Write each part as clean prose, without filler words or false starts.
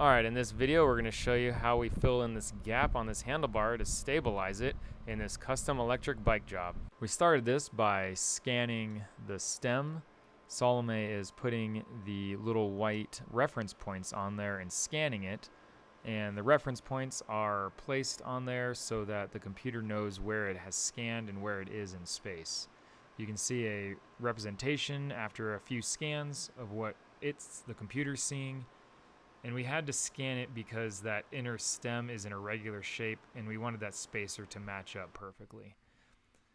Alright, in this video we're going to show you how we fill in this gap on this handlebar to stabilize it in this custom electric bike job. We started this by scanning the stem. Salome is putting the little white reference points on there and scanning it, and the reference points are placed on there so that the computer knows where it has scanned and where it is in space. You can see a representation after a few scans of what the computer's seeing. And we had to scan it because that inner stem is in a regular shape and we wanted that spacer to match up perfectly.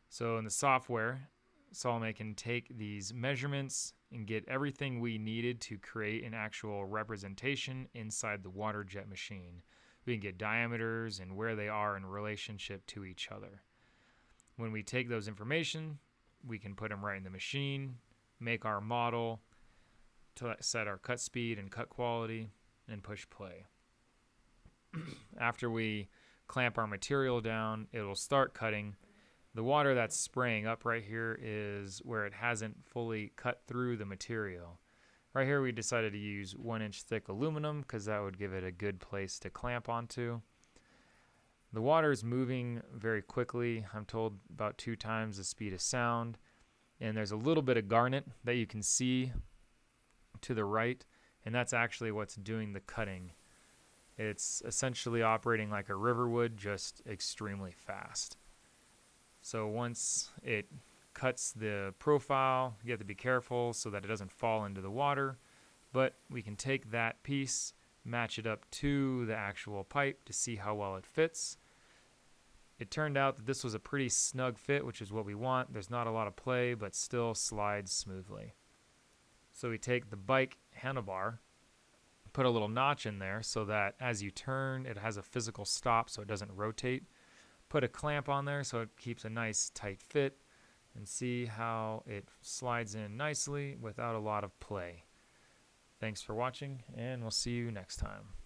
So in the software, Salome can take these measurements and get everything we needed to create an actual representation inside the Waterjet machine. We can get diameters and where they are in relationship to each other. When we take those information, we can put them right in the machine, make our model, to set our cut speed and cut quality, and push play. After we clamp our material down, it will start cutting. The water that's spraying up right here is where it hasn't fully cut through the material. Right here we decided to use 1-inch thick aluminum because that would give it a good place to clamp onto. The water is moving very quickly. I'm told about 2 times the speed of sound. And there's a little bit of garnet that you can see to the right, and that's actually what's doing the cutting. It's essentially operating like a river would, just extremely fast. So once it cuts the profile, you have to be careful so that it doesn't fall into the water, but we can take that piece, match it up to the actual pipe to see how well it fits. It turned out that this was a pretty snug fit, which is what we want. There's not a lot of play, but still slides smoothly. So we take the bike handlebar, put a little notch in there so that as you turn, it has a physical stop so it doesn't rotate. Put a clamp on there so it keeps a nice tight fit, and see how it slides in nicely without a lot of play. Thanks for watching, and we'll see you next time.